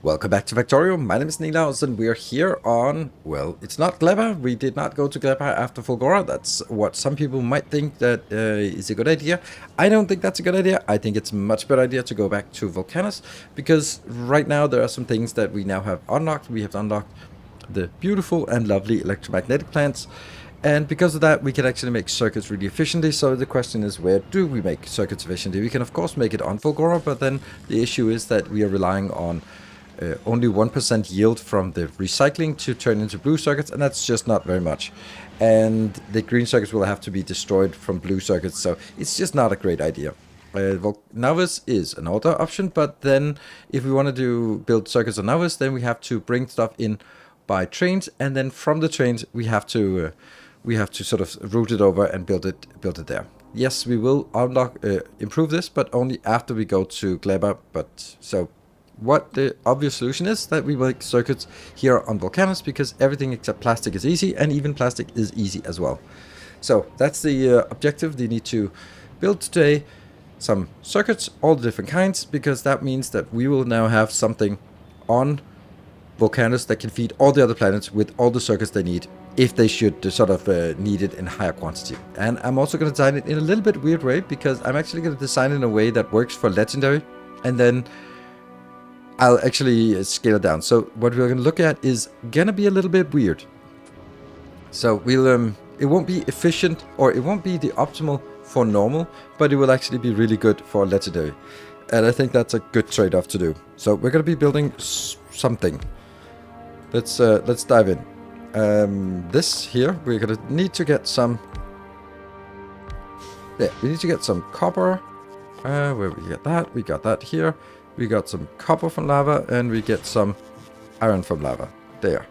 Welcome back to Factorio. My name is Nilaus and we are here on, well, it's not Gleba. We did not go to Gleba after Fulgora. That's what some people might think that is a good idea. I don't think that's a good idea. I think it's a much better idea to go back to VULCANUS because right now there are some things that we now have unlocked. We have unlocked the beautiful and lovely electromagnetic plants. And because of that, we can actually make circuits really efficiently. So the question is, where do we make circuits efficiently? We can, of course, make it on Fulgora, but then the issue is that we are relying on only 1% yield from the recycling to turn into blue circuits, and that's just not very much. And the green circuits will have to be destroyed from blue circuits, so it's just not a great idea. Novice is an older option, but then if we want to build circuits on Novice, then we have to bring stuff in by trains, and then from the trains we have to sort of route it over and build it there. Yes, we will unlock improve this, but only after we go to Gleba. But so what the obvious solution is that we make circuits here on VULCANUS because everything except plastic is easy, and even plastic is easy as well. So that's the objective. They need to build today some circuits, all the different kinds, because that means that we will now have something on VULCANUS that can feed all the other planets with all the circuits they need if they should sort of need it in higher quantity. And I'm also going to design it in a little bit weird way because I'm actually going to design it in a way that works for legendary, and then I'll actually scale it down. So what we're going to look at is going to be a little bit weird. So we'll it won't be efficient, or it won't be the optimal for normal, but it will actually be really good for legendary. And I think that's a good trade-off to do. So we're going to be building something. Let's dive in. This here, we're going to need to get some... Yeah, we need to get some copper. Where we get that? We got that here. We got some copper from lava, and we get some iron from lava. There.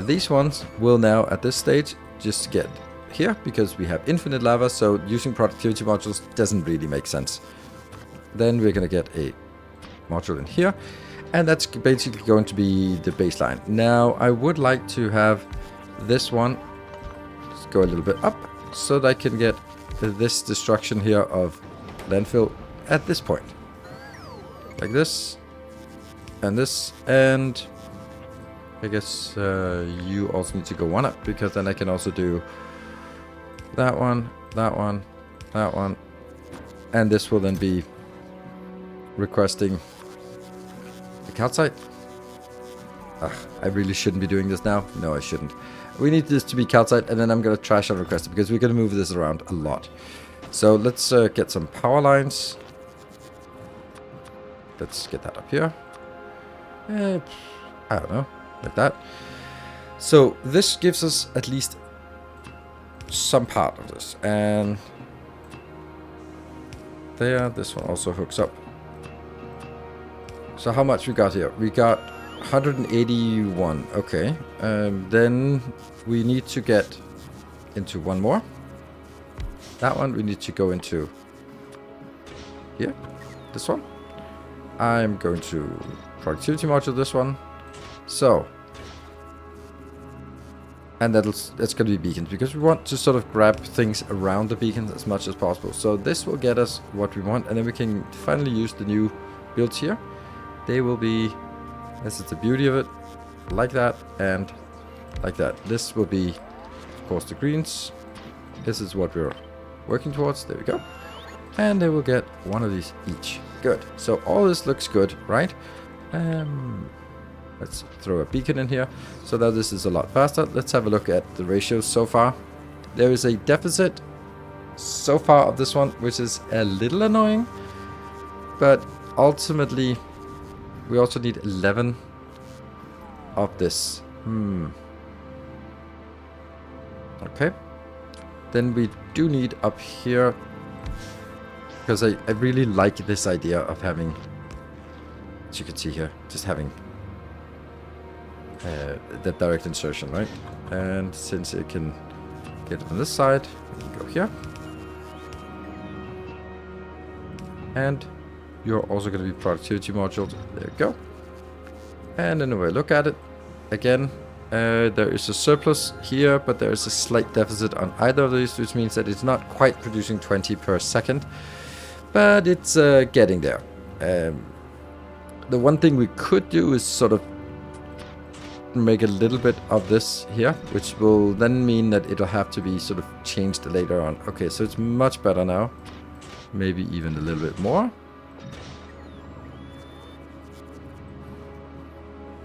These ones will now, at this stage, just get here, because we have infinite lava, so using productivity modules doesn't really make sense. Then we're going to get a module in here, and that's basically going to be the baseline. Now, I would like to have this one just go a little bit up, so that I can get this destruction here of landfill at this point. Like this, and I guess you also need to go one up, because then I can also do that one, that one, that one, and this will then be requesting the calcite. Ugh, I really shouldn't be doing this now. No, I shouldn't. We need this to be calcite, and then I'm going to trash on request because we're going to move this around a lot. So let's get some power lines. Let's get that up here. I don't know, like that. So this gives us at least some part of this. And there, this one also hooks up. So how much we got here? We got 181. Okay. Then we need to get into one more. That one we need to go into here. This one. I'm going to productivity module this one. So, and that's going to be beacons, because we want to sort of grab things around the beacons as much as possible. So this will get us what we want, and then we can finally use the new builds here. They will be, this is the beauty of it, like that and like that. This will be, of course, the greens. This is what we're working towards. There we go. And they will get one of these each. Good. So all this looks good, right? Let's throw a beacon in here so that this is a lot faster. Let's have a look at the ratios so far. There is a deficit so far of this one, which is a little annoying. But ultimately, we also need 11 of this. Okay. Then we do need up here, because I really like this idea of having, as you can see here, just having that direct insertion, right? And since it can get it on this side, we can go here. And you're also going to be productivity moduled. There you go. And then when I look at it, again, there is a surplus here, but there is a slight deficit on either of these, which means that it's not quite producing 20 per second. But it's getting there. The one thing we could do is sort of make a little bit of this here, which will then mean that it'll have to be sort of changed later on. Okay, so it's much better now. Maybe even a little bit more.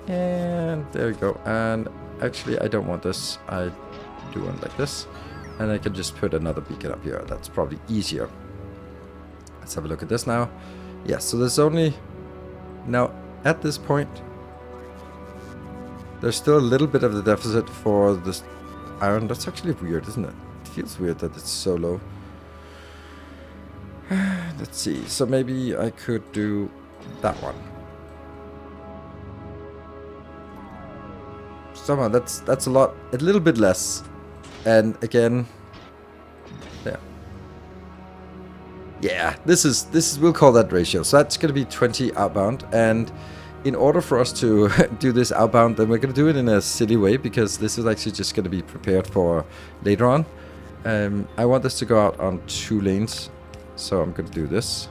And there we go. And actually, I don't want this. I do want like this. And I can just put another beacon up here. That's probably easier. Let's have a look at this now. Yeah, so there's only... Now, at this point, there's still a little bit of the deficit for this iron. That's actually weird, isn't it? It feels weird that it's so low. Let's see. So maybe I could do that one. Somehow that's a lot, a little bit less. And again, there. Yeah, this is we'll call that ratio. So that's gonna be 20 outbound, and in order for us to do this outbound, then we're gonna do it in a silly way, because this is actually just gonna be prepared for later on. I want this to go out on 2 lanes, so I'm gonna do this.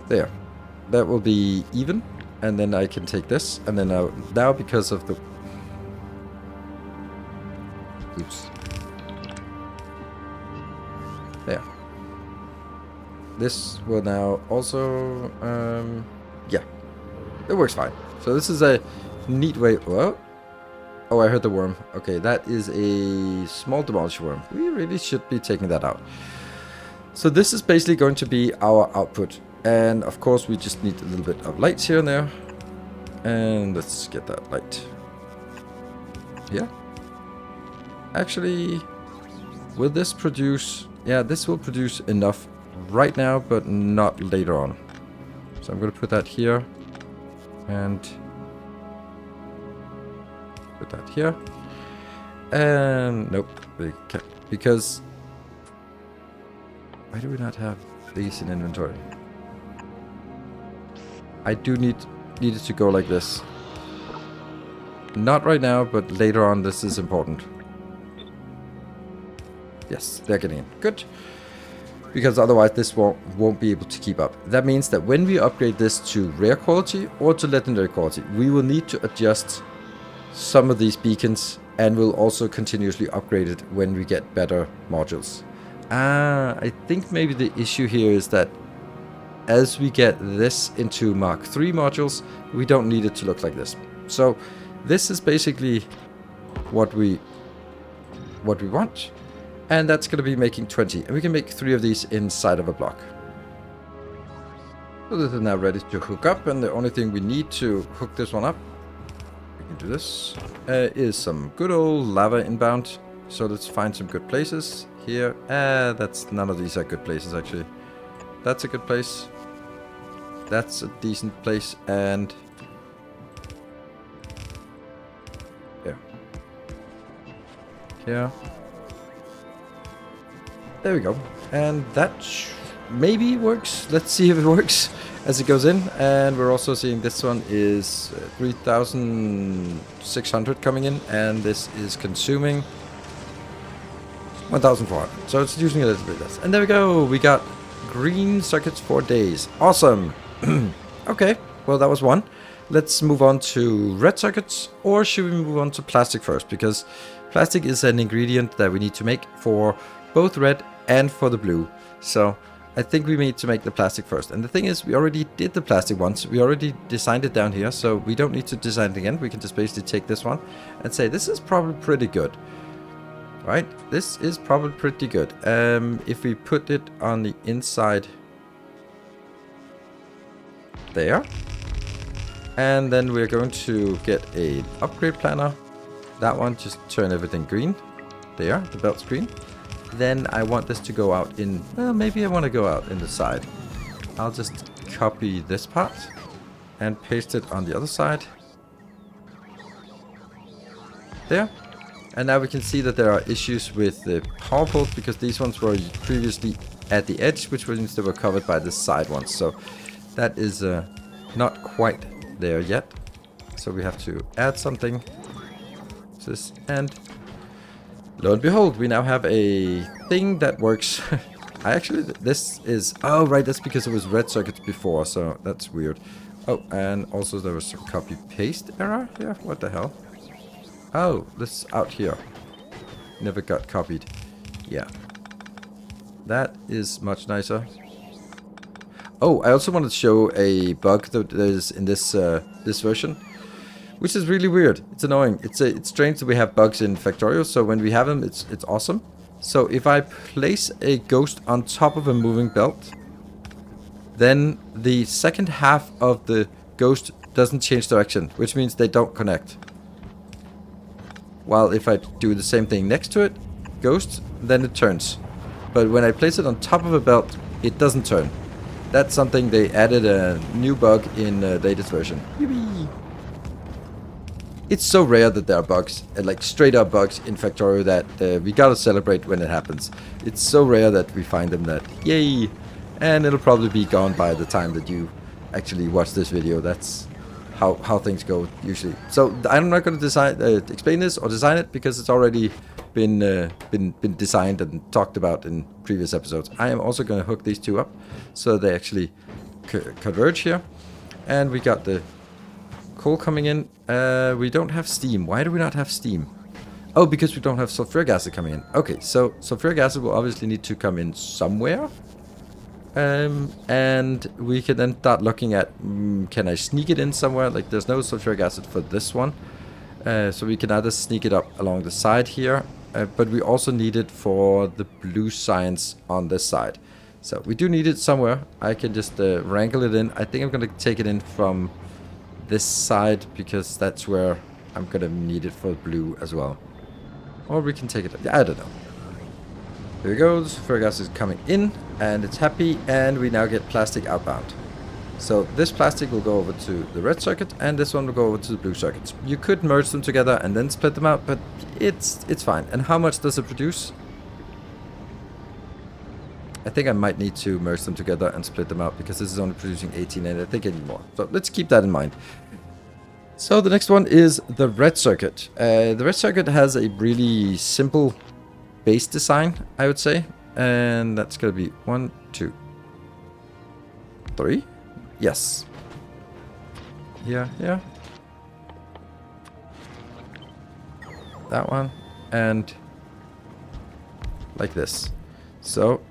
There, that will be even, and then I can take this, and then now because of the... Oops. There. This will now also, yeah, it works fine. So this is a neat way... Whoa. Oh, I heard the worm. Okay, that is a small demolisher worm. We really should be taking that out. So this is basically going to be our output. And of course we just need a little bit of lights here and there. And let's get that light. Yeah. Actually, will this produce... Yeah, this will produce enough right now, but not later on. So I'm going to put that here. And put that here. And nope. Because... Why do we not have these in inventory? I do need it to go like this. Not right now, but later on this is important. Yes, they're getting in. Good. Because otherwise this won't be able to keep up. That means that when we upgrade this to rare quality or to legendary quality, we will need to adjust some of these beacons, and we'll also continuously upgrade it when we get better modules. I think maybe the issue here is that as we get this into Mark III modules, we don't need it to look like this. So this is basically what we want. And that's going to be making 20. And we can make 3 of these inside of a block. So this is now ready to hook up. And the only thing we need to hook this one up, we can do this, is some good old lava inbound. So let's find some good places here. That's none of these are good places actually. That's a good place. That's a decent place, and yeah, here. There we go, and that maybe works. Let's see if it works as it goes in. And we're also seeing this one is 3,600 coming in, and this is consuming 1,400. So it's using a little bit less. And there we go. We got green circuits for days. Awesome. Okay, well that was one. Let's move on to red circuits, or should we move on to plastic first? Because plastic is an ingredient that we need to make for both red and for the blue. So I think we need to make the plastic first. And the thing is, we already did the plastic once. We already designed it down here, so we don't need to design it again. We can just basically take this one and say, this is probably pretty good. Right? This is probably pretty good. If we put it on the inside there, and then we're going to get a upgrade planner. That one, just turn everything green. There, the belt's green. Then I want this to go out in, maybe I want to go out in the side. I'll just copy this part and paste it on the other side. There. And now we can see that there are issues with the power poles, because these ones were previously at the edge, which means they were covered by the side ones. So that is not quite there yet. So we have to add something to this, and lo and behold, we now have a thing that works. I actually, this is, oh right, that's because it was red circuits before, so that's weird. Oh, and also there was some copy paste error here. What the hell? Oh, this out here never got copied. Yeah, that is much nicer. Oh, I also wanted to show a bug that is in this this version, which is really weird. It's annoying. It's strange that we have bugs in Factorio, so when we have them, it's awesome. So if I place a ghost on top of a moving belt, then the second half of the ghost doesn't change direction, which means they don't connect. While if I do the same thing next to it, ghost, then it turns. But when I place it on top of a belt, it doesn't turn. That's something they added a new bug in the latest version. Yippee. It's so rare that there are bugs, like straight up bugs in Factorio, that we gotta celebrate when it happens. It's so rare that we find them that, yay! And it'll probably be gone by the time that you actually watch this video. That's how things go usually. So I'm not going to explain this or design it because it's already been designed and talked about in previous episodes. I am also going to hook these two up so they actually converge here. And we got the coal coming in. We don't have steam. Why do we not have steam? Oh, because we don't have sulfuric acid coming in. Okay, so sulfuric acid will obviously need to come in somewhere. And we can then start looking at, can I sneak it in somewhere? Like there's no sulfuric acid for this one. So we can either sneak it up along the side here, but we also need it for the blue signs on this side. So we do need it somewhere. I can just wrangle it in. I think I'm going to take it in from this side because that's where I'm going to need it for blue as well. Or we can take it, I don't know. Here we go, the sulfuric acid is coming in, and it's happy, and we now get plastic outbound. So this plastic will go over to the red circuit, and this one will go over to the blue circuits. You could merge them together and then split them out, but it's fine. And how much does it produce? I think I might need to merge them together and split them out, because this is only producing 18, and I think I need more. So let's keep that in mind. So the next one is the red circuit. The red circuit has a really simple base design, I would say, and that's gonna be 1, 2, 3. Yes. Yeah. That one, and like this. So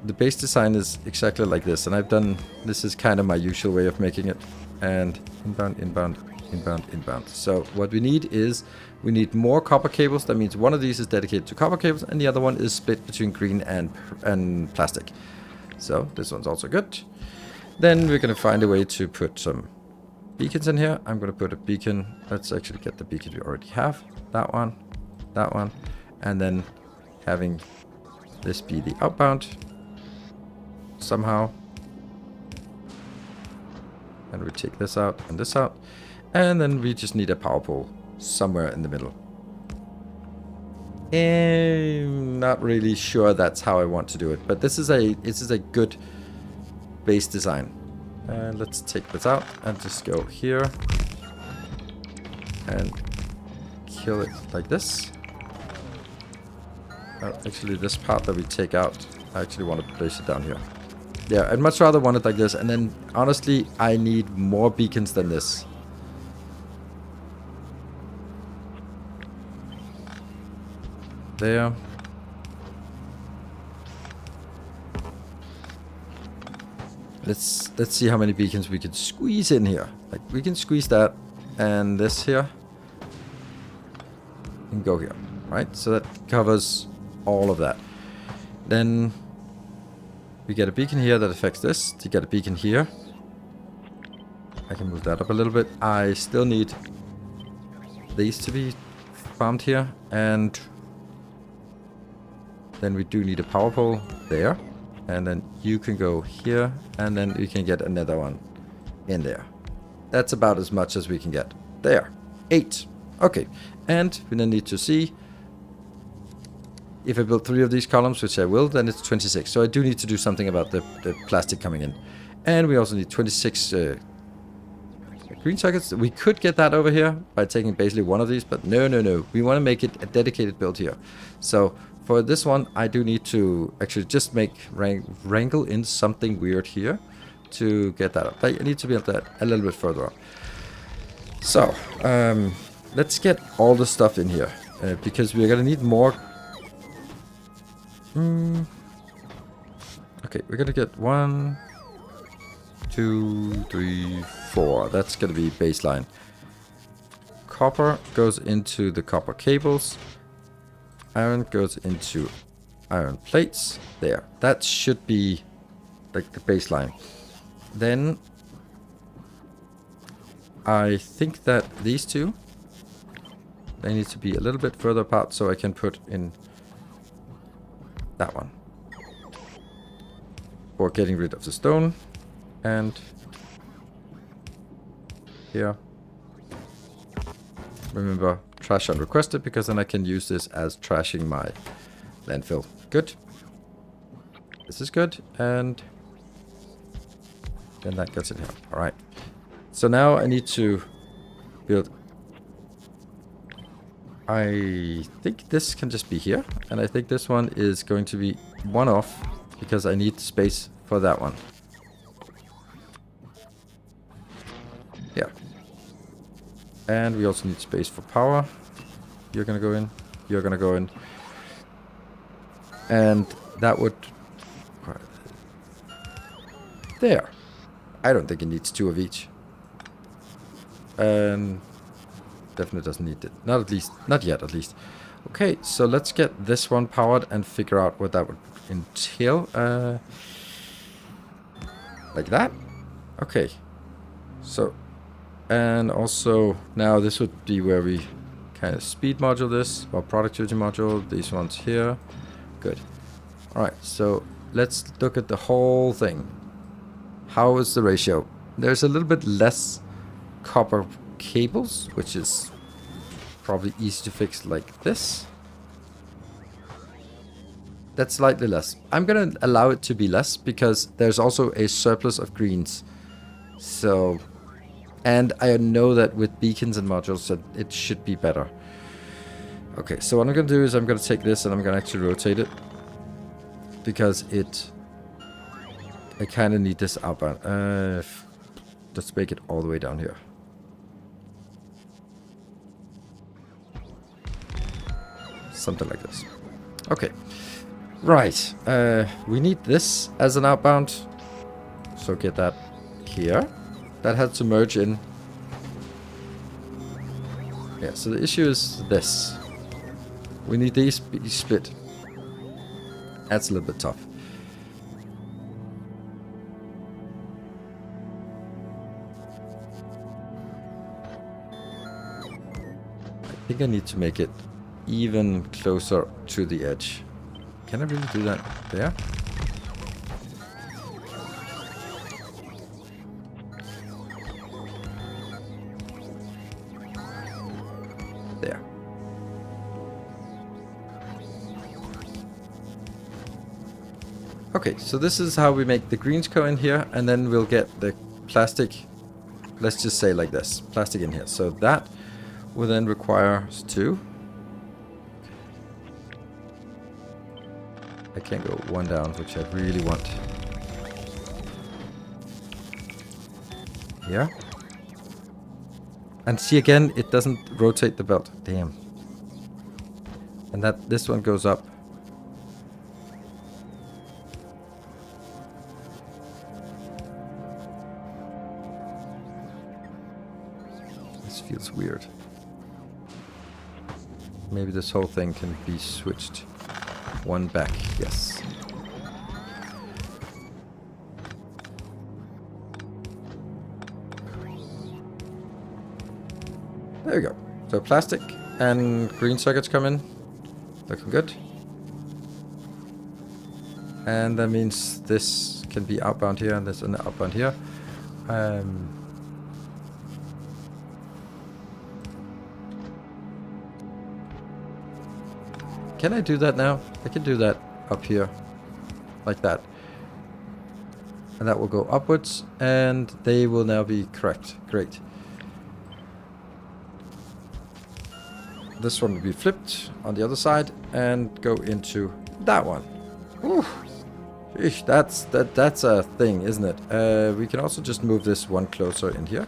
the base design is exactly like this, and I've done this is kind of my usual way of making it. And inbound, inbound, inbound, inbound. So what we need is we need more copper cables. That means one of these is dedicated to copper cables and the other one is split between green and plastic. So this one's also good. Then we're going to find a way to put some beacons in here. I'm going to put a beacon. Let's actually get the beacon we already have. That one, and then having this be the outbound somehow. And we take this out and this out. And then we just need a power pole somewhere in the middle. I'm not really sure that's how I want to do it, but this is a good base design. Let's take this out and just go here and kill it like this. Actually, this part that we take out, I actually want to place it down here. Yeah, I'd much rather want it like this, and then honestly, I need more beacons than this. There. Let's see how many beacons we can squeeze in here. Like we can squeeze that and this here and go here, right? So that covers all of that. Then we get a beacon here that affects this. To get a beacon here, I can move that up a little bit. I still need these to be farmed here, and then we do need a power pole there, and then you can go here, and then we can get another one in there. That's about as much as we can get. There, 8. Okay, and we then need to see if I build 3 of these columns, which I will, then it's 26. So I do need to do something about the plastic coming in. And we also need 26 green sockets. We could get that over here by taking basically one of these, but no. We want to make it a dedicated build here. So for this one, I do need to actually just make wrangle in something weird here to get that up. I need to build that a little bit further up. So, let's get all the stuff in here, because we're gonna need more. Okay, we're gonna get 1, 2, 3, 4. That's gonna be baseline. Copper goes into the copper cables. Iron goes into iron plates. There. That should be like the baseline. Then I think that these two, they need to be a little bit further apart so I can put in that one. For getting rid of the stone. And here. Remember, trash unrequested, because then I can use this as trashing my landfill. Good. This is good. And then that gets in here. Alright. So now I need to build. I think this can just be here. And I think this one is going to be one off, because I need space for that one. Yeah. And we also need space for power. You're gonna go in. You're gonna go in. And that would... There. I don't think it needs 2 of each. And definitely doesn't need it. Not at least. Not yet, at least. Okay, so let's get this one powered and figure out what that would entail. Like that. Okay. So... And also, now this would be where we kind of speed module this, or productivity module, these ones here. Good. Alright, so let's look at the whole thing. How is the ratio? There's a little bit less copper cables, which is probably easy to fix like this. That's slightly less. I'm going to allow it to be less, because there's also a surplus of greens. So... And I know that with beacons and modules that it should be better. Okay, so what I'm going to do is I'm going to take this and I'm going to actually rotate it. Because I kind of need this outbound. Let's make it all the way down here. Something like this. Okay. Right. We need this as an outbound. So get that here. That had to merge in. Yeah, so the issue is this. We need these be split. That's a little bit tough. I think I need to make it even closer to the edge. Can I really do that there? There. Okay, so this is how we make the greens go in here, and then we'll get the plastic, let's just say like this, plastic in here. So that will then require us to... I can't go one down, which I really want. Yeah. And see again, it doesn't rotate the belt. Damn. And that this one goes up. This feels weird. Maybe this whole thing can be switched. One back, yes. There we go. So plastic and green circuits come in. Looking good. And that means this can be outbound here and this and outbound here. Can I do that now? I can do that up here. Like that. And that will go upwards. And they will now be correct. Great. this one will be flipped on the other side and go into that one. Ooh. Eesh, that's a thing, isn't it? We can also just move this one closer in here,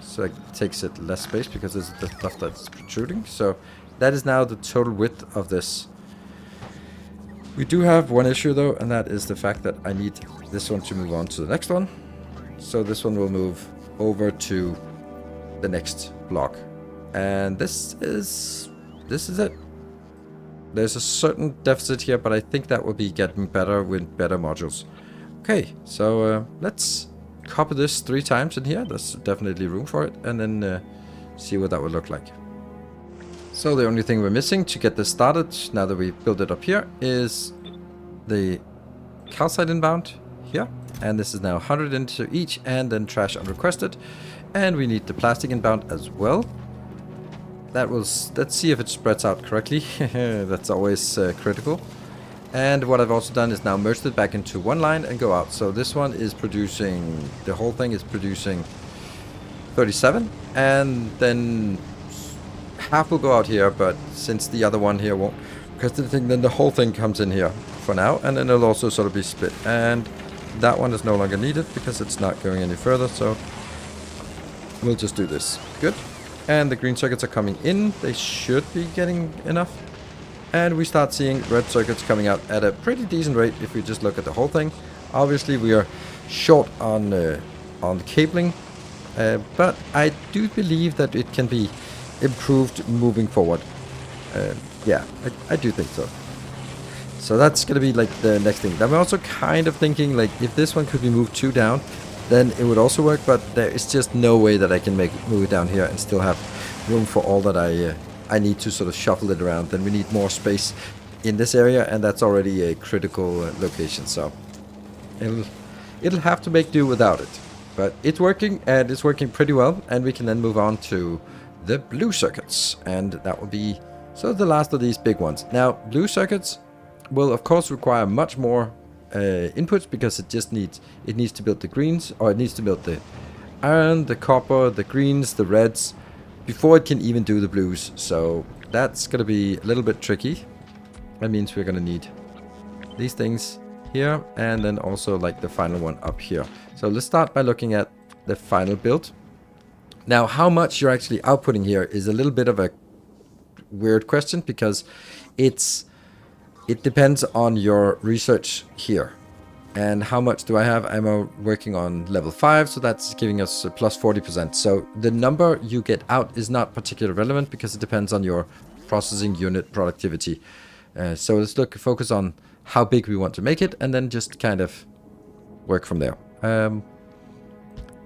so it takes it less space because there's the stuff that's protruding. So that is now the total width of this. We do have one issue though, and that is the fact that I need this one to move on to the next one. So this one will move over to the next block, and this is it. There's a certain deficit here, but I think that will be getting better with better modules. Okay, so let's copy this 3 times in here. There's definitely room for it, and then see what that would look like. So the only thing we're missing to get this started, now that we built it up here, is the calcite inbound here. And this is now 100 into each, and then trash unrequested. And we need the plastic inbound as well. Let's see if it spreads out correctly. That's always critical. And what I've also done is now merged it back into one line and go out. So this one is producing, the whole thing is producing 37. And then half will go out here, but since the other one here won't, because then the whole thing comes in here for now. And then it'll also sort of be split. And that one is no longer needed because it's not going any further. So we'll just do this. Good. And the green circuits are coming in. They should be getting enough. And we start seeing red circuits coming out at a pretty decent rate if we just look at the whole thing. Obviously, we are short on the cabling. But I do believe that it can be improved moving forward. Yeah, I do think so. So that's going to be like the next thing. I'm also kind of thinking like if this one could be moved 2 down, then it would also work, but there is just no way that I can move it down here and still have room for all that I need to sort of shuffle it around. Then we need more space in this area, and that's already a critical location, so it'll have to make do without it. But it's working, and it's working pretty well, and we can then move on to the blue circuits, and that will be so the last of these big ones. Now, blue circuits will of course require much more inputs, because it needs to build the greens, or it needs to build the iron, the copper, the greens, the reds, before it can even do the blues. So that's going to be a little bit tricky. That means we're going to need these things here, and then also like the final one up here. So let's start by looking at the final build. Now, how much you're actually outputting here is a little bit of a weird question, because it depends on your research here. And how much do I have? I'm working on level 5, so that's giving us a plus 40%. So the number you get out is not particularly relevant, because it depends on your processing unit productivity. So let's focus on how big we want to make it, and then just kind of work from there.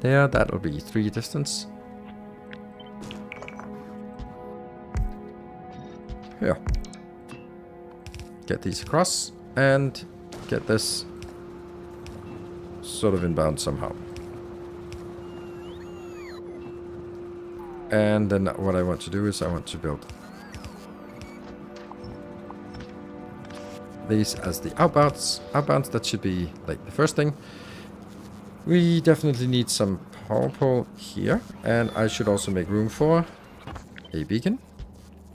That'll be 3 distance. Here. Get these across and get this sort of inbound somehow. And then what I want to do is I want to build these as the outbounds. Outbounds, that should be like the first thing. We definitely need some power pole here, and I should also make room for a beacon.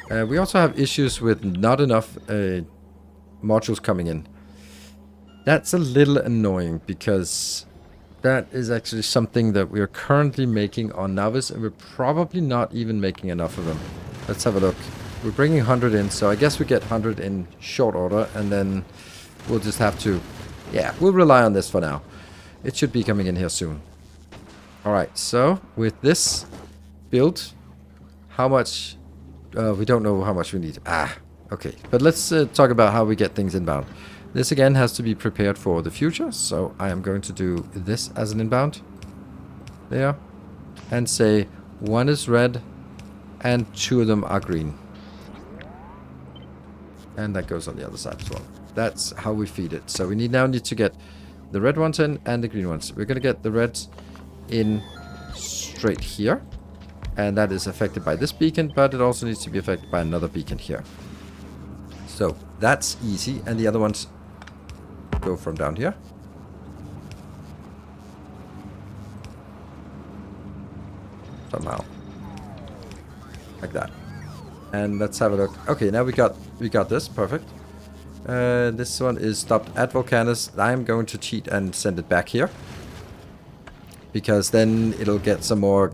We also have issues with not enough modules coming in. That's a little annoying, because that is actually something that we are currently making on Navis, and we're probably not even making enough of them. Let's have a look. We're bringing 100 in, so I guess we get 100 in short order, and then we'll just have to, yeah, we'll rely on this for now. It should be coming in here soon. Alright, so with this build, how much, we don't know how much we need. Okay, but let's talk about how we get things inbound. This again has to be prepared for the future, so I am going to do this as an inbound. There. And say 1 is red and 2 of them are green. And that goes on the other side as well. That's how we feed it. So we now need to get the red ones in and the green ones. We're going to get the reds in straight here. And that is affected by this beacon, but it also needs to be affected by another beacon here. So that's easy, and the other ones go from down here. Somehow. Like that. And let's have a look. Okay, now we got this. Perfect. This one is stopped at VULCANUS. I'm going to cheat and send it back here, because then it'll get some more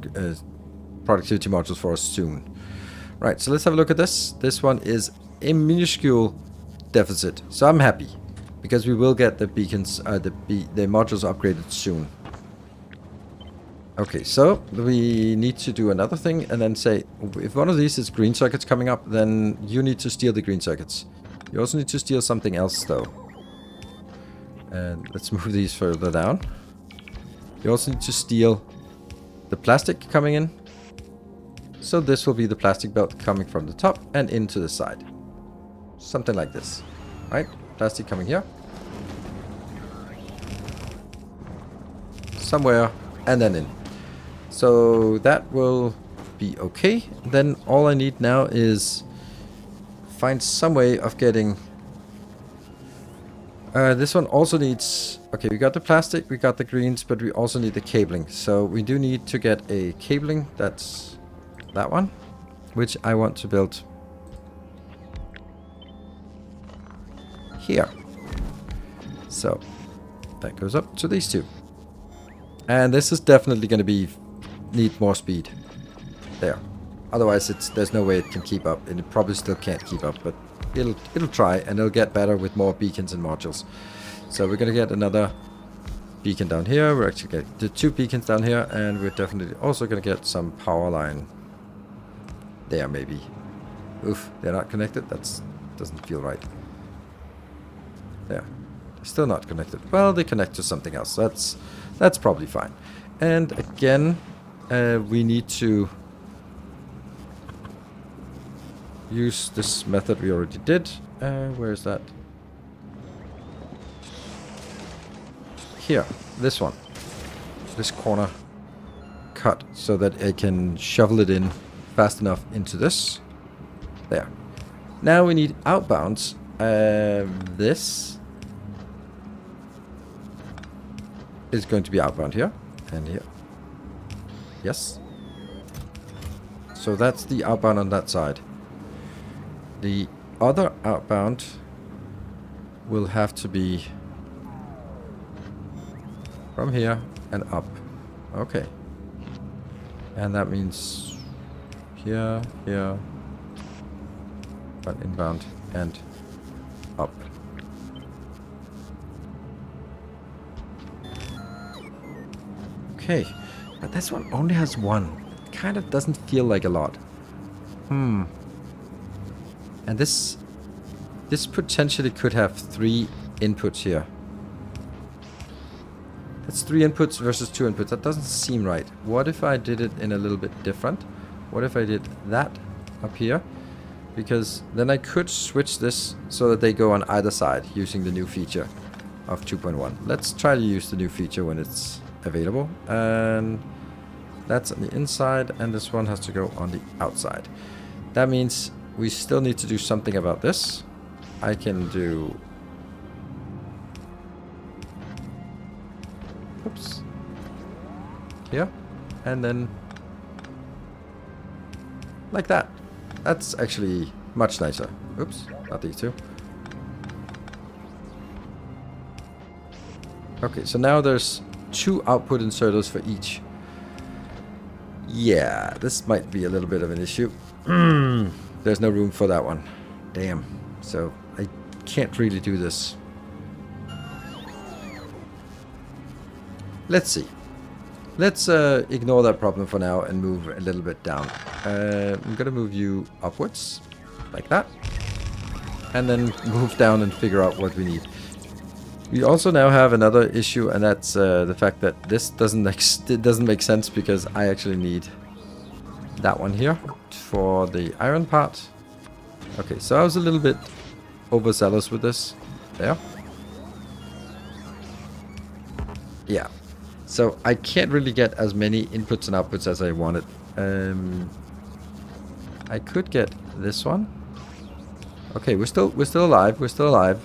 productivity modules for us soon. Right, so let's have a look at this. This one is a minuscule deficit, so I'm happy, because we will get the beacons, the modules upgraded soon. Okay, so we need to do another thing and then say, if one of these is green circuits coming up, then you need to steal the green circuits. You also need to steal something else, though. And let's move these further down. You also need to steal the plastic coming in. So this will be the plastic belt coming from the top and into the side. Something like this. Right? Plastic coming here. Somewhere. And then in. So that will be okay. Then all I need now is find some way of getting... this one also needs... Okay, we got the plastic, we got the greens, but we also need the cabling. So we do need to get a cabling. That's that one, which I want to build here. So that goes up to these two. And this is definitely going to need more speed. There. Otherwise, there's no way it can keep up, and it probably still can't keep up, but it'll try, and it'll get better with more beacons and modules. So we're gonna get another beacon down here. We're actually getting the 2 beacons down here, and we're definitely also gonna get some power line there, maybe. Oof, they're not connected. That doesn't feel right. There, they're still not connected. Well, they connect to something else. That's probably fine. And again, we need to use this method we already did. Where is that? Here, this one. This corner cut so that I can shovel it in fast enough into this. There. Now we need outbounds. This is going to be outbound here and here. Yes. So that's the outbound on that side. The other outbound will have to be from here and up. Okay. And that means here, here, but inbound and up. Okay. But this one only has 1. Kind of doesn't feel like a lot. And this potentially could have 3 inputs here. That's 3 inputs versus 2 inputs. That doesn't seem right. What if I did it in a little bit different? What if I did that up here? Because then I could switch this so that they go on either side using the new feature of 2.1. Let's try to use the new feature when it's available. And that's on the inside, and this one has to go on the outside. That means we still need to do something about this. I can do... Oops. Here. And then... like that. That's actually much nicer. Oops. Not these two. Okay, so now there's 2 output inserters for each. Yeah, this might be a little bit of an issue. There's no room for that one. Damn. So I can't really do this. Let's see. Let's ignore that problem for now and move a little bit down. I'm gonna move you upwards, like that. And then move down and figure out what we need. We also now have another issue, and that's the fact that this doesn't make sense, because I actually need that one here for the iron part. Okay, so I was a little bit overzealous with this. There. Yeah. So I can't really get as many inputs and outputs as I wanted. I could get this one. Okay, we're still alive. We're still alive.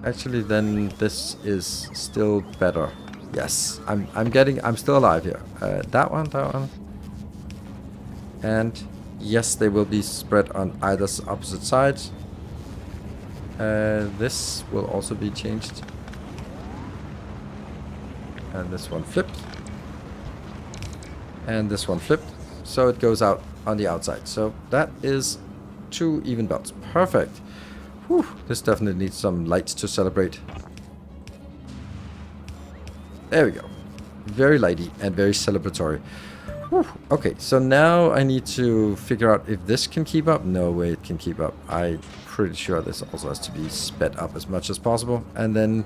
Actually, then this is still better. Yes, I'm still alive here. That one. And yes, they will be spread on either opposite sides. This will also be changed. And this one flipped. And this one flipped. So it goes out on the outside. So that is 2 even belts. Perfect. Whew, this definitely needs some lights to celebrate. There we go. Very lighty and very celebratory. Whew. Okay, so now I need to figure out if this can keep up. No way it can keep up. I'm pretty sure this also has to be sped up as much as possible. And then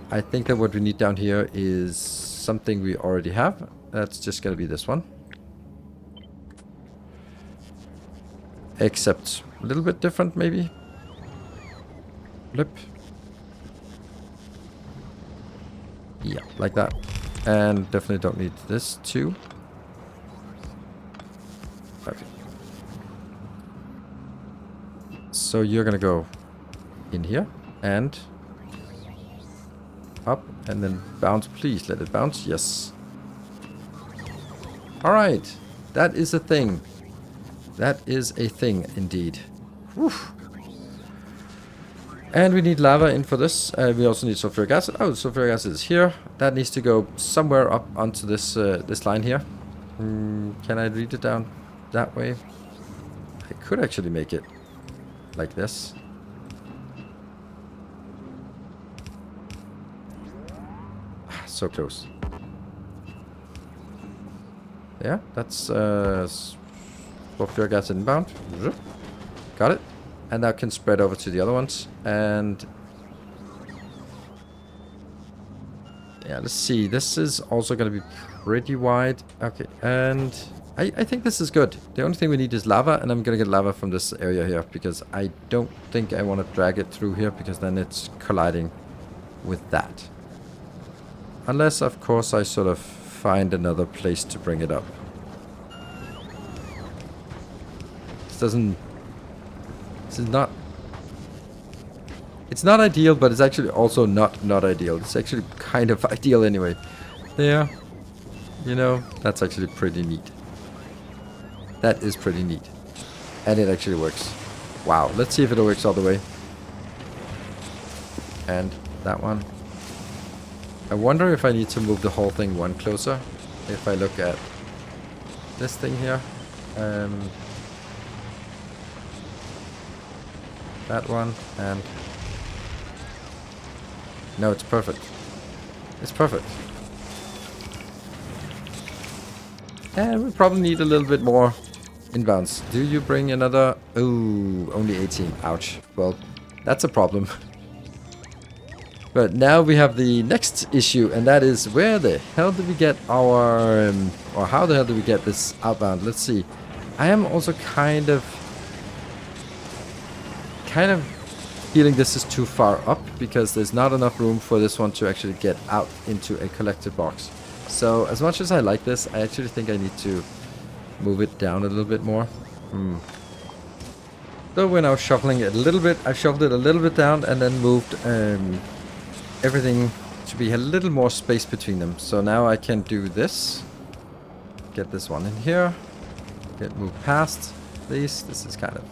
I think that what we need down here is something we already have. That's just going to be this one. Except a little bit different, maybe. Blip. Yeah, like that. And definitely don't need this too. Okay. So you're gonna go in here and up and then bounce. Please let it bounce. Yes. Alright. That is a thing. That is a thing indeed. Whew. And we need lava in for this. We also need sulfuric acid. Oh, sulfuric acid is here. That needs to go somewhere up onto this this line here. Can I read it down that way? I could actually make it like this. So close. Yeah, that's sulfuric acid inbound. Got it. And that can spread over to the other ones. And yeah, let's see. This is also going to be pretty wide. Okay, and I think this is good. The only thing we need is lava, and I'm going to get lava from this area here because I don't think I want to drag it through here because then it's colliding with that. Unless, of course, I sort of find another place to bring it up. This doesn't... This is not... It's not ideal, but it's actually also not ideal. It's actually kind of ideal anyway. There. You know, that's actually pretty neat. That is pretty neat. And it actually works. Wow, let's see if it works all the way. And that one. I wonder if I need to move the whole thing one closer. If I look at this thing here. That one and... No, it's perfect. It's perfect. And we probably need a little bit more inbounds. Do you bring another... Ooh, only 18. Ouch. Well, that's a problem. But now we have the next issue, and that is where the hell did we get our... or how the hell did we get this outbound? Let's see. I am also kind of feeling this is too far up because there's not enough room for this one to actually get out into a collector box. So as much as I like this, I actually think I need to move it down a little bit more. So we're now shuffling it a little bit. I shuffled it a little bit down and then moved everything to be a little more space between them. So now I can do this. Get this one in here. Get moved past these. This is kind of...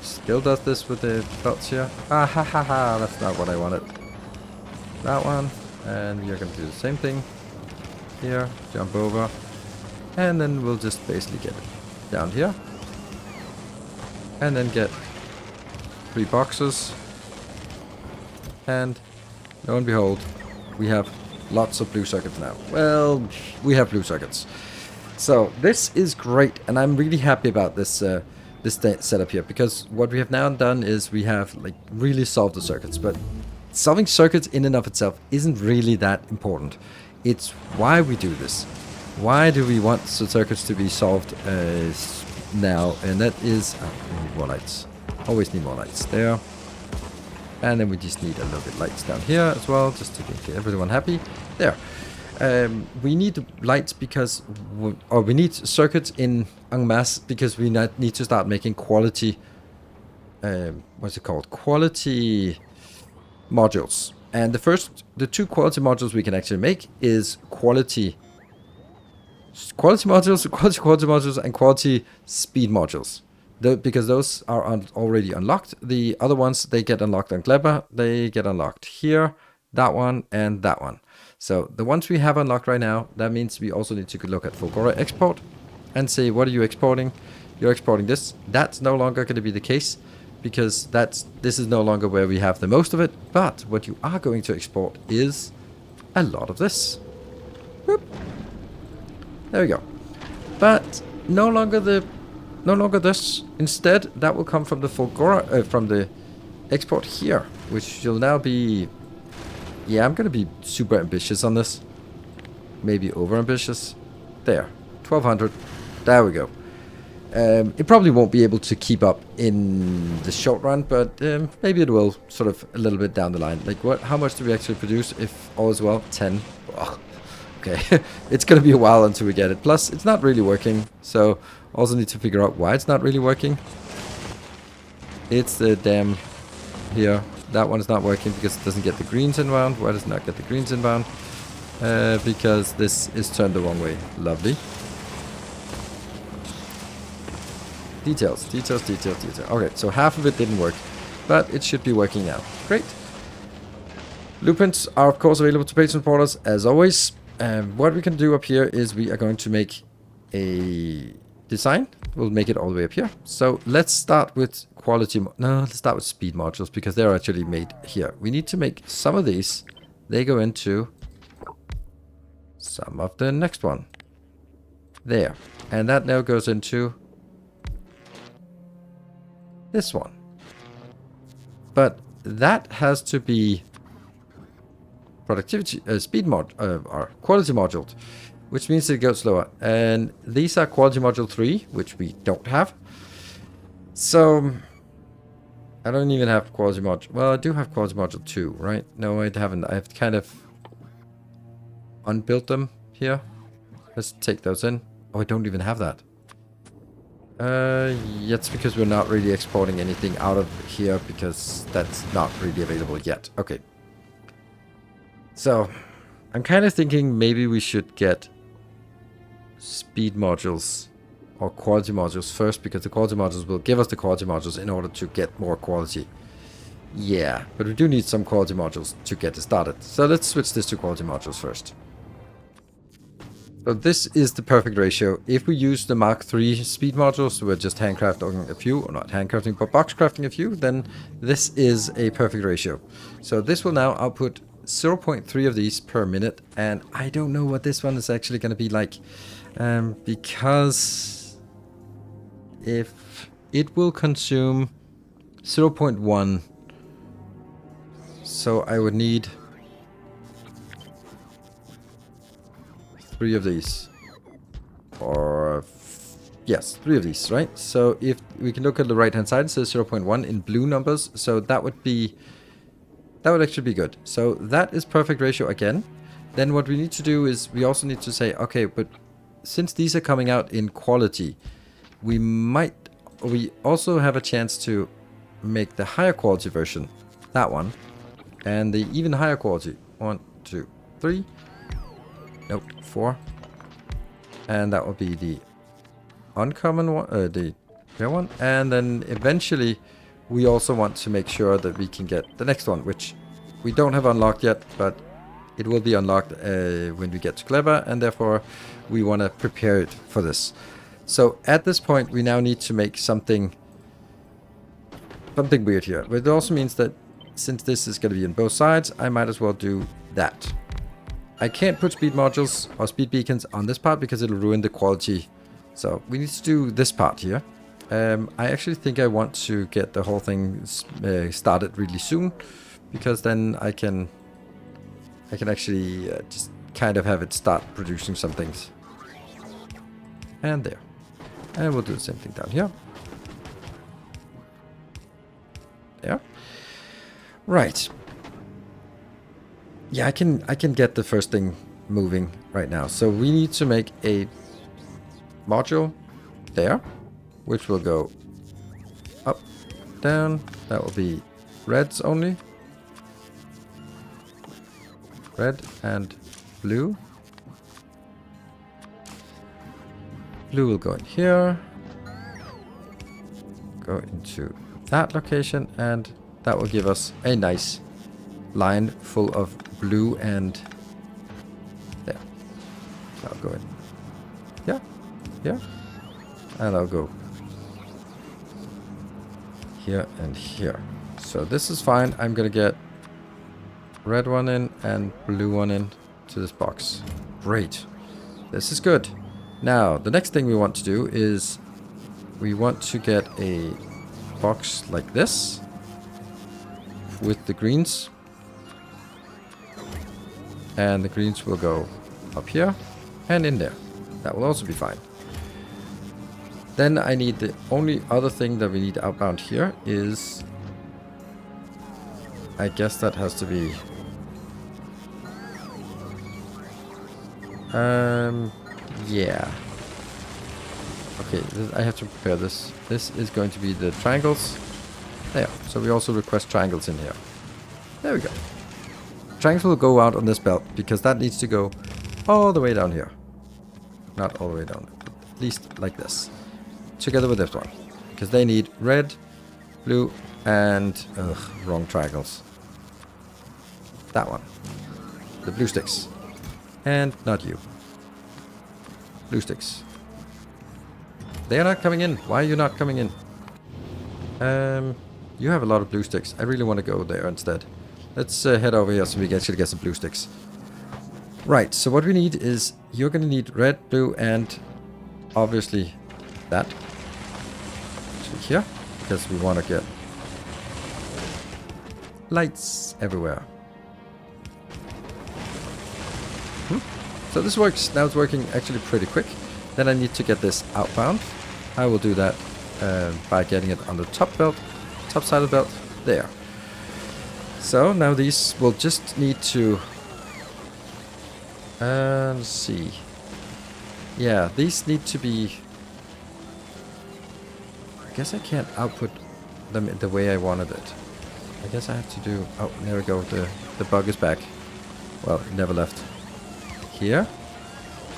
Still does this with the belts here. Ah ha ha ha, that's not what I wanted. That one. And we are going to do the same thing. Here, jump over. And then we'll just basically get it down here. And then get 3 boxes. And lo and behold, we have lots of blue circuits now. Well, we have blue circuits. So this is great, and I'm really happy about this this setup here, because what we have now done is we have like really solved the circuits. But solving circuits in and of itself isn't really that important. It's why we do this. Why do we want the circuits to be solved now? And that is we need more lights. Always need more lights there. And then we just need a little bit lights down here as well, just to get everyone happy. There. We need lights because, or we need circuits in en masse because we need to start making quality, what's it called? Quality modules. And the 2 quality modules we can actually make is quality quality modules, quality modules, and quality speed modules. Because those are already unlocked. The other ones, they get unlocked on Gleba. They get unlocked here, that one, and that one. So the ones we have unlocked right now, that means we also need to look at Fulgora export and say, what are you exporting? You're exporting this. That's no longer going to be the case because this is no longer where we have the most of it. But what you are going to export is a lot of this. Whoop. There we go. But no longer this. Instead, that will come from the Fulgora, from the export here, which will now be. Yeah, I'm gonna be super ambitious on this. Maybe over ambitious. There, 1200. There we go. It probably won't be able to keep up in the short run, but maybe it will sort of a little bit down the line. Like what? How much do we actually produce if all is well? 10. Oh, okay, it's gonna be a while until we get it. Plus, it's not really working, so also need to figure out why it's not really working. It's the damn here. That one is not working because it doesn't get the greens inbound. Why does it not get the greens inbound? Because this is turned the wrong way. Lovely. Details. Okay, so half of it didn't work, but it should be working now. Great. Blueprints are, of course, available to patron supporters, as always. What we can do up here is we are going to make a design. We'll make it all the way up here. So let's start with let's start with speed modules because they're actually made here. We need to make some of these. They go into some of the next one. There. And that now goes into this one. But that has to be productivity, speed mod, or quality module, which means it goes slower. And these are quality module 3, which we don't have. So I don't even have quality module. Well, I do have quality module 2, right? No, I haven't. I've kind of unbuilt them here. Let's take those in. Oh, I don't even have that. Yeah, it's because we're not really exporting anything out of here because that's not really available yet. Okay. So I'm kind of thinking maybe we should get speed modules or quality modules first because the quality modules will give us the quality modules in order to get more quality. Yeah, but we do need some quality modules to get it started. So let's switch this to quality modules first. So this is the perfect ratio. If we use the Mark III speed modules, we're just handcrafting a few, or not handcrafting, but box crafting a few, then this is a perfect ratio. So this will now output 0.3 of these per minute, and I don't know what this one is actually going to be like, because if it will consume 0.1, so I would need 3 of these, or yes, 3 of these, right? So if we can look at the right hand side, it says 0.1 in blue numbers, so that would actually be good. So that is perfect ratio again. Then what we need to do is we also need to say, okay, but since these are coming out in quality, we also have a chance to make the higher quality version, that one, and the even higher quality, 1, 2, 3, nope, 4, and that will be the uncommon one, the rare one, and then eventually we also want to make sure that we can get the next one, which we don't have unlocked yet, but it will be unlocked when we get to Clever, and therefore we want to prepare it for this. So at this point, we now need to make something weird here. But it also means that since this is going to be on both sides, I might as well do that. I can't put speed modules or speed beacons on this part because it'll ruin the quality. So we need to do this part here. I actually think I want to get the whole thing started really soon, because then I can actually just kind of have it start producing some things. And there. And we'll do the same thing down here. There. Right. Yeah, I can get the first thing moving right now. So we need to make a module there, which will go up, down. That will be reds only. Red and blue. Blue will go in here. Go into that location, and that will give us a nice line full of blue and there. So I'll go in here, here, and I'll go here and here. So this is fine. I'm gonna get red one in and blue one in to this box. Great. This is good. Now, the next thing we want to do is we want to get a box like this with the greens. And the greens will go up here and in there. That will also be fine. Then I need the only other thing that we need outbound here is... I guess that has to be... yeah. Okay, I have to prepare this. This is going to be the triangles. There. So we also request triangles in here. There we go. Triangles will go out on this belt because that needs to go all the way down here. Not all the way down, but at least like this. Together with this one. Because they need red, blue, and... ugh, wrong triangles. That one. The blue sticks. And not you. Blue sticks. They are not coming in. Why are you not coming in? You have a lot of blue sticks. I really want to go there instead. Let's head over here so we can actually get some blue sticks. Right, so what we need is... you're going to need red, blue, and obviously that. So here, because we want to get lights everywhere. So this works. Now it's working actually pretty quick. Then I need to get this outbound. I will do that by getting it on the top belt, top side of the belt. There. So now these will just need to... let's see. Yeah, these need to be... I guess I can't output them the way I wanted it. I guess I have to do... oh, there we go. The bug is back. Well, it never left. Here.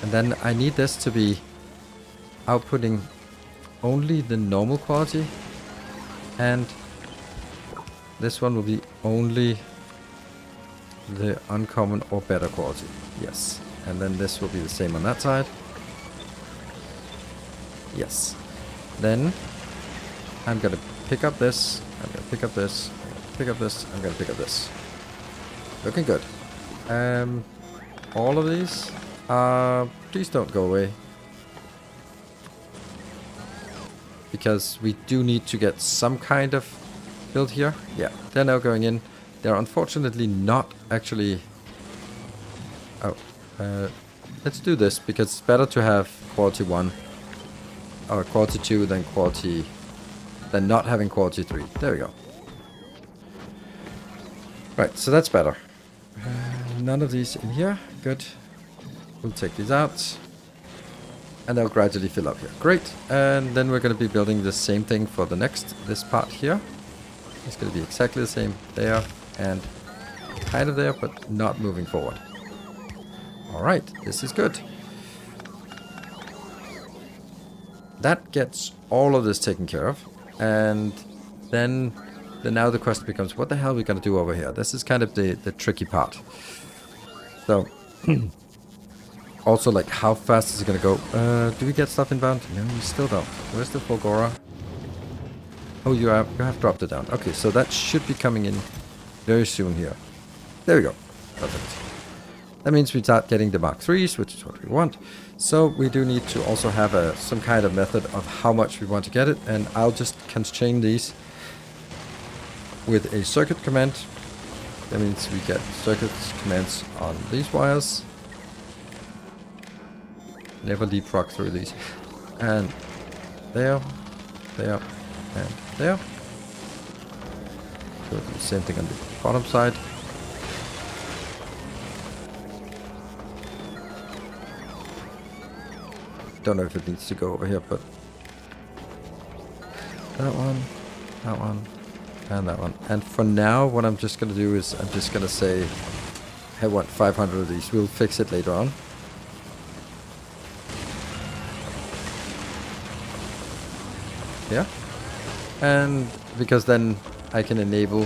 And then I need this to be outputting only the normal quality. And this one will be only the uncommon or better quality. Yes. And then this will be the same on that side. Yes. Then I'm going to pick up this. I'm going to pick up this. I'm going to pick up this. I'm going to pick up this. Looking good. All of these. Please don't go away. Because we do need to get some kind of build here. Yeah, they're now going in. They're unfortunately not actually... oh, let's do this because it's better to have quality 1 or quality 2 than quality... than not having quality 3. There we go. Right, so that's better. None of these in here. Good. We'll take these out. And they'll gradually fill up here. Great. And then we're going to be building the same thing for the next, this part here. It's going to be exactly the same there and kind of there, but not moving forward. Alright, this is good. That gets all of this taken care of. And then now the question becomes, what the hell are we going to do over here? This is kind of the tricky part. So... also, like, how fast is it going to go? Do we get stuff inbound? No, we still don't. Where's the Fulgora? Oh, you have dropped it down. Okay, so that should be coming in very soon here. There we go. Perfect. That means we start getting the Mark 3s, which is what we want. So we do need to also have some kind of method of how much we want to get it. And I'll just constrain these with a circuit command. That means we get circuit commands on these wires. Never leapfrog through these. And there, there, and there. So the same thing on the bottom side. Don't know if it needs to go over here, but that one, and that one. And for now, what I'm just gonna do is I'm just gonna say I want 500 of these. We'll fix it later on. here. And because then I can enable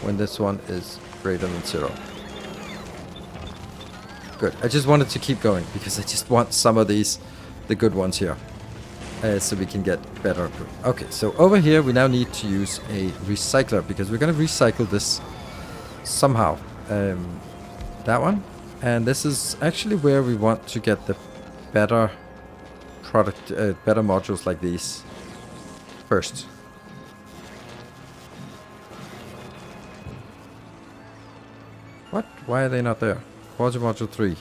when this one is greater than 0. Good. I just wanted to keep going because I just want some of these, the good ones here. So we can get better. Okay, so over here we now need to use a recycler because we're going to recycle this somehow. That one. And this is actually where we want to get the better product, better modules like these first. What? Why are they not there? Quasi module 3.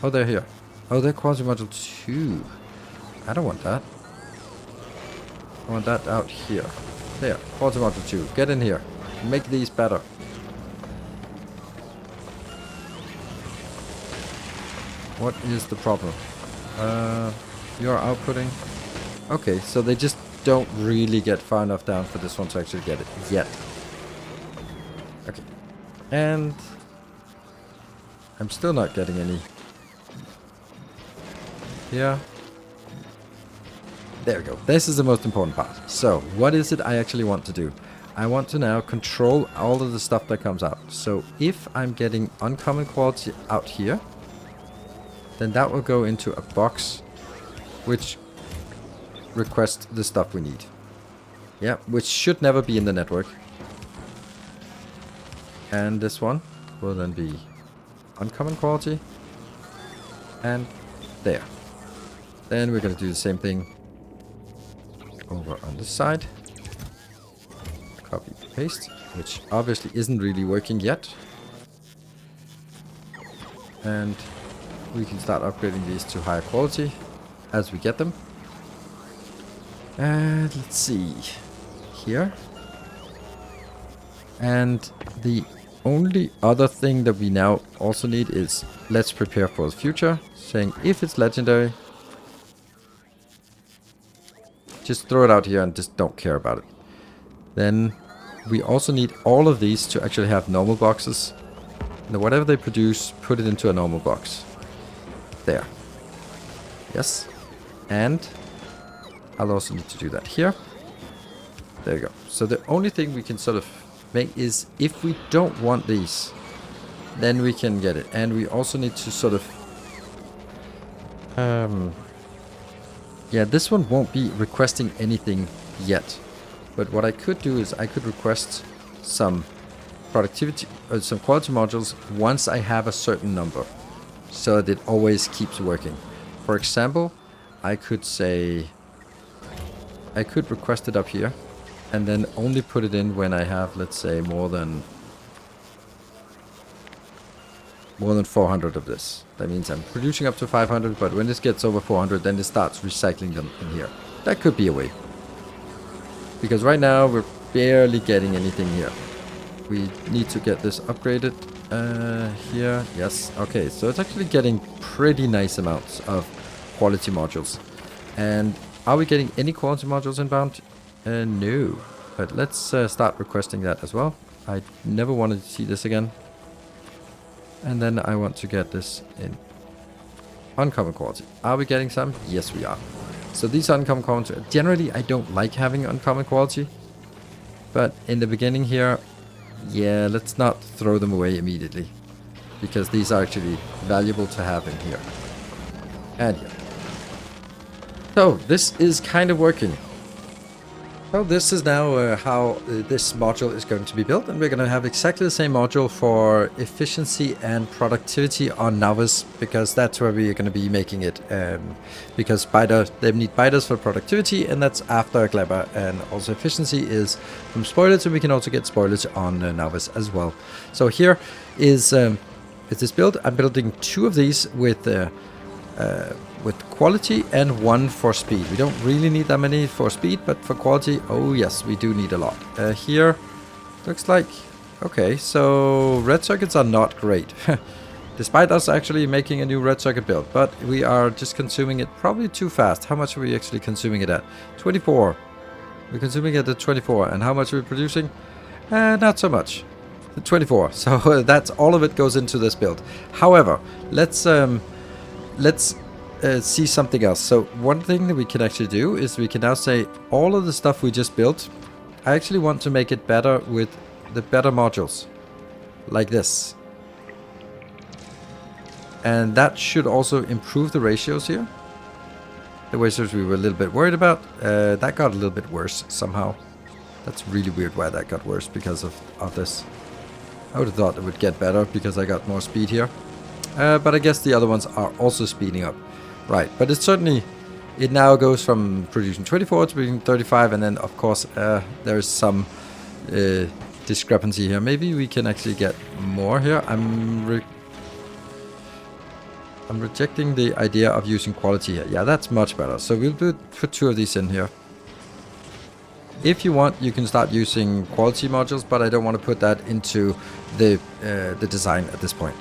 Oh, they're here. Oh, they're quasi module 2. I don't want that. I want that out here. There. Quasi module 2. Get in here. Make these better. What is the problem? You're outputting. Okay, so they just don't really get far enough down for this one to actually get it yet. Okay. And I'm still not getting any. Yeah. There we go. This is the most important part. So, what is it I actually want to do? I want to now control all of the stuff that comes out. So, if I'm getting uncommon quality out here, then that will go into a box which requests the stuff we need. Yeah, which should never be in the network. And this one will then be uncommon quality. And there. Then we're going to do the same thing over on this side. Copy, paste, which obviously isn't really working yet. And we can start upgrading these to higher quality as we get them. And let's see here. And the only other thing that we now also need is let's prepare for the future, saying if it's legendary, just throw it out here and just don't care about it. Then we also need all of these to actually have normal boxes. Now whatever they produce, put it into a normal box. There. Yes. And I'll also need to do that here. There you go. So the only thing we can sort of make is if we don't want these, then we can get it. And we also need to sort of yeah, this one won't be requesting anything yet. But what I could do is I could request some productivity, some quality modules once I have a certain number, so that it always keeps working. For example, I could say, I could request it up here, and then only put it in when I have, let's say, more than 400 of this. That means I'm producing up to 500, but when this gets over 400, then it starts recycling them in here. That could be a way. Because right now, we're barely getting anything here. We need to get this upgraded here. Yes, okay, so it's actually getting pretty nice amounts of quality modules. And are we getting any quality modules inbound? No. But let's start requesting that as well. I never wanted to see this again. And then I want to get this in uncommon quality. Are we getting some? Yes, we are. So these uncommon quality, generally I don't like having uncommon quality. But in the beginning here, yeah, let's not throw them away immediately. Because these are actually valuable to have in here. And here. So this is kind of working. So this is now how this module is going to be built, and we're going to have exactly the same module for efficiency and productivity on Novice, because that's where we are going to be making it. Because they need biters for productivity, and that's after Glebber, and also efficiency is from spoilage, and we can also get spoilage on Novice as well. So here is this build. I'm building 2 of these with quality and 1 for speed. We don't really need that many for speed, but for quality, oh yes, we do need a lot. Here, looks like, okay, so red circuits are not great. Despite us actually making a new red circuit build, but we are just consuming it probably too fast. How much are we actually consuming it at? 24. We're consuming it at 24, and how much are we producing? Not so much. 24. So that's all of it goes into this build. However, let's see something else. So one thing that we can actually do is we can now say all of the stuff we just built, I actually want to make it better with the better modules. Like this. And that should also improve the ratios here. The ratios we were a little bit worried about, that got a little bit worse somehow. That's really weird why that got worse because of this. I would have thought it would get better because I got more speed here. But I guess the other ones are also speeding up. Right, but it's certainly, it now goes from producing 24 to producing 35, and then of course there's some discrepancy here. Maybe we can actually get more here. I'm rejecting the idea of using quality here. Yeah, that's much better. So we'll put 2 of these in here. If you want, you can start using quality modules, but I don't want to put that into the design at this point.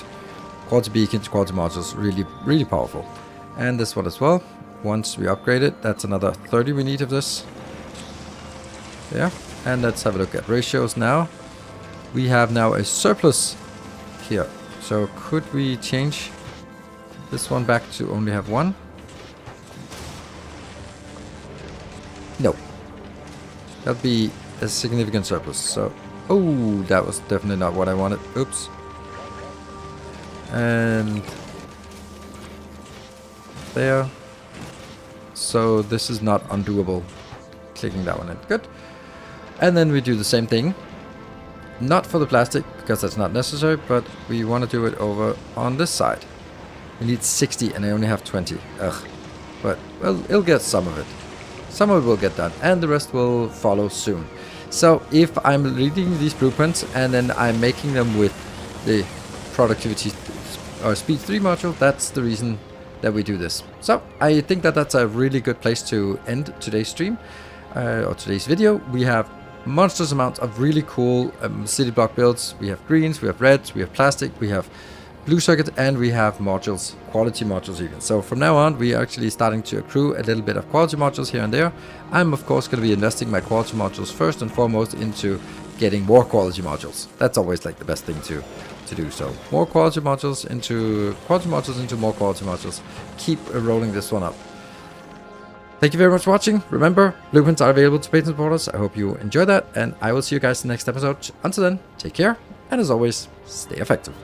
Quality beacons, quality modules, really, really powerful. And this one as well. Once we upgrade it, that's another 30 we need of this. Yeah, and let's have a look at ratios now. We have now a surplus here. So could we change this one back to only have 1? No. That'd be a significant surplus. So, oh, that was definitely not what I wanted. Oops. And there. So this is not undoable. Clicking that one in. Good. And then we do the same thing. Not for the plastic, because that's not necessary, but we want to do it over on this side. We need 60 and I only have 20. Ugh. But, well, it'll get some of it. Some of it will get done, and the rest will follow soon. So if I'm reading these blueprints and then I'm making them with the productivity or speed 3 module, that's the reason that we do this. So I think that that's a really good place to end today's stream, or today's video. We have monstrous amounts of really cool city block builds. We have greens, we have reds, we have plastic, we have blue circuit, and we have modules, quality modules even. So from now on, we are actually starting to accrue a little bit of quality modules here and there. I'm of course going to be investing my quality modules first and foremost into getting more quality modules. That's always like the best thing to do. So more quality modules into more quality modules. Keep rolling this one up. Thank you very much for watching. Remember, blueprints are available to Patreon supporters. I hope you enjoy that, and I will see you guys in the next episode. Until then, take care, and as always, stay effective.